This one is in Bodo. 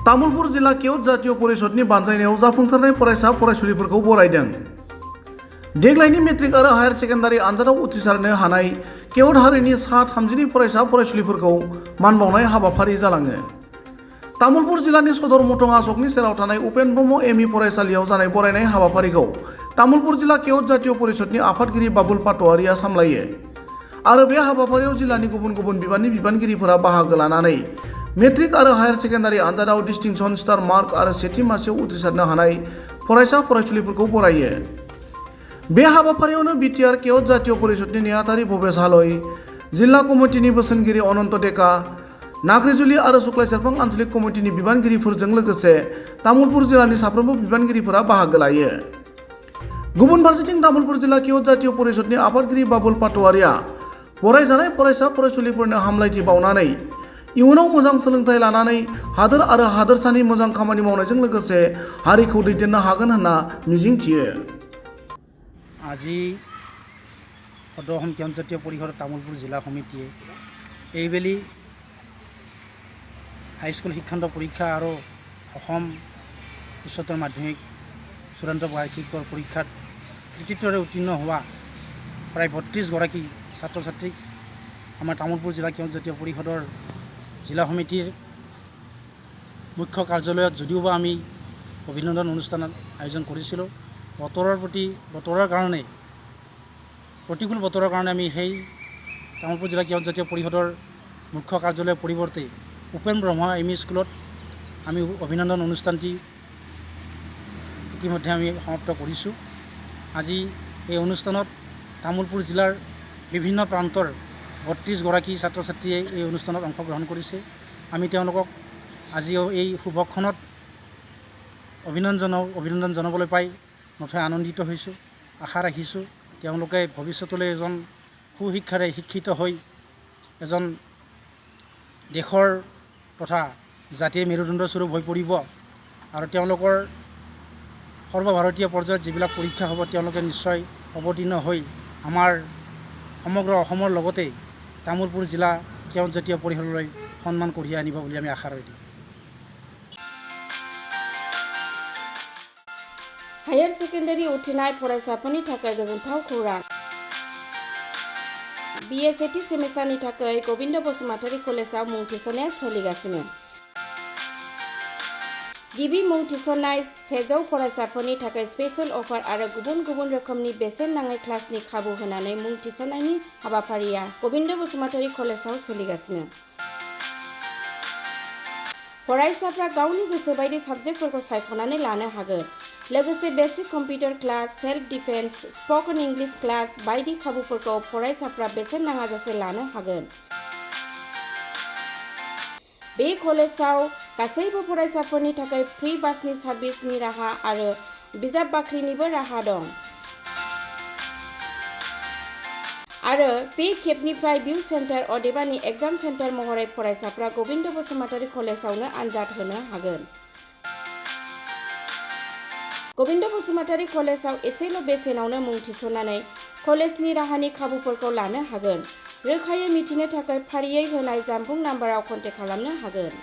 तामुलपुर जिल्ला केवट जातीय परिषदनि बानजायनायाव जाफुंसारनाय फरायसा फरायसुलिफोरखौ बरायदों। देग्लायनि मेट्रिक आरो हायार सेकेन्डारि आनजादाव उथ्रिसारनो हानाय केवट हारिनि सा 30 फरायसा फरायसुलिफोरखौ मान बावनाय हाबाफारि जालाङो। तामुलपुर जिल्लानि सदर मथंगा सकनि सेराव थानाय उपेन ब्रह्म एमइ फरायसालियाव जानाय बरायनाय हाबाफारिखौ तामुलपुर जिल्ला केवट जातीय परिषदनि आफादगिरि बाबुल पाटवारिया सामलायो आरो बे हाबाफारियाव जिल्लानि गुबुन गुबुन बिबाननि बिबानगिरिफोरा बाहागो लानानै मेट्रिक आरो हायार सेकेन्डारि आनजादाव डिस्टिंसन स्टार मार्क आरो सेथि मासियाव उथ्रिसारनो हानाय फरायसा फरायसुलिफोरखौ बरायो। बे हाबाफारियावनो बिटिआर केवट जातीय परिषदनि नेहाथारि भबेश हालय, जिल्ला कमिटिनि बोसोनगिरि अनन्त डेका, नाग्रिजुलि आरो सुक्लाय सेरफां आन्चलिक कमिटिनि बिबानगिरिफोरजों लोगोसे तामुलपुर जिल्लानि साफ्रोमबो बिबानगिरिफोरा बाहागो लायो। गुबुन फारसेथिं तामुलपुर जिल्ला केवट जातीय परिषदनि आफादगिरि बाबुल पाटवारिया बरायजानाय फरायसा फरायसुलिफोरनो हामलायथि बावनानै इयुनाव मोजां सोलोंथाइ लानानै हादोर आरो हादोरसानि मोजां खामानि मावनायजों लोगोसे हारिखौ दैदेननो हागोन होनना मिजिंथियो। আজি সদৌ অসম কেন্দ্ৰীয় জাতীয় পৰিষদ তামোলপুৰ জিলা সমিতিয়ে এইবেলি হাইস্কুল শিক্ষান্ত পৰীক্ষা আৰু অসম উচ্চতৰ মাধ্যমিক চূড়ান্ত বাৰ্ষিকৰ পৰীক্ষাত কৃতিত্বৰে উত্তীৰ্ণ হোৱা প্ৰায় 32 গৰাকী ছাত্ৰ ছাত্ৰীক আমাৰ তামোলপুৰ জিলা কেন্দ্ৰীয় জাতীয় পৰিষদৰ জিলা সমিতিৰ মুখ্য কাৰ্যালয়ত যদিওবা আমি অভিনন্দন অনুষ্ঠান আয়োজন কৰিছিলোঁ, বতৰৰ কাৰণে প্ৰতিকূল বতৰৰ কাৰণে আমি সেই তামোলপুৰ জিলা কেন্দ্ৰীয় জাতীয় পৰিষদৰ মুখ্য কাৰ্যালয়ৰ পৰিৱৰ্তে উপেন ব্ৰহ্ম এমই স্কুলত আমি অভিনন্দন অনুষ্ঠানটি ইতিমধ্যে আমি সমাপ্ত কৰিছোঁ। আজি এই অনুষ্ঠানত তামোলপুৰ জিলাৰ বিভিন্ন প্ৰান্তৰ 32 গৰাকী ছাত্ৰ ছাত্ৰীয়ে এই অনুষ্ঠানত অংশগ্ৰহণ কৰিছে। আমি তেওঁলোকক আজি এই শুভক্ষণত অভিনন্দন জনাবলৈ পাই নথৈ আনন্দিত হৈছোঁ। আশা ৰাখিছোঁ তেওঁলোকে ভৱিষ্যতলৈ এজন সুশিক্ষাৰে শিক্ষিত হৈ এজন দেশৰ তথা জাতিৰ মেৰুদণ্ড স্বৰূপ হৈ পৰিব আৰু তেওঁলোকৰ সৰ্বভাৰতীয় পৰ্যায়ত যিবিলাক পৰীক্ষা হ'ব তেওঁলোকে নিশ্চয় অৱতীৰ্ণ হৈ আমাৰ সমগ্ৰ অসমৰ লগতে তামোলপুৰ জিলা কেন্দ্ৰীয় জাতীয় পৰিষদলৈ সন্মান কঢ়িয়াই আনিব বুলি আমি আশা ৰাখি हायर सेकेन्डारि उथ्रिनाय फरायसाफोरनि थाखाय गोजोनथाव खौरां। BA सेथि सेमिस्टारनि थाखाय गोविन्द बसुमतारी कलेजाव मुं थिसननाया सोलिगासिनो। गिबि मुं थिसननाय 100 फरायसाफोरनि थाखाय स्पेशल अफार आरो गुबुन गुबुन रोखोमनि बेसेन नाङै क्लासनि खाबु होनानै मुं थिसननायनि हाबाफारिया गोविन्द बसुमतारी कलेजाव सोलिगासिनो। फरायसाफ्रा गावनि गोसो बायदि साबजेक्टफोरखौ सायख'नानै लानो हागोन। लोगोसे basic computer class, self defence, spoken English class बायदि खाबुफोरखौ फरायसाफ्रा बेसेन नाङाजासे लानो हागोन। बे कलेजाव गासैबो फरायसाफोरनि थाखाय फ्रि बासनि सार्भिसनि राहा आरो बिजाब बाख्रिनिबो राहा दं। आरो बे खेबनिफ्राय भिउ सेन्टार अदेबानि एग्जाम सेन्टार महरै फरायसाफ्रा गोविन्द बसुमतारी कलेजावनो आनजाद होनो हागोन। गोविन्द बसुमतारी कलेजाव एसेल' बेसेनावनो मुं थिसननानै कलेजनि राहानि खाबुफोरखौ लानो हागोन। रोखायै मिथिनो थाखाय फारियै होनाय जानबुं नाम्बाराव कन्टेक्ट खालामनो हागोन।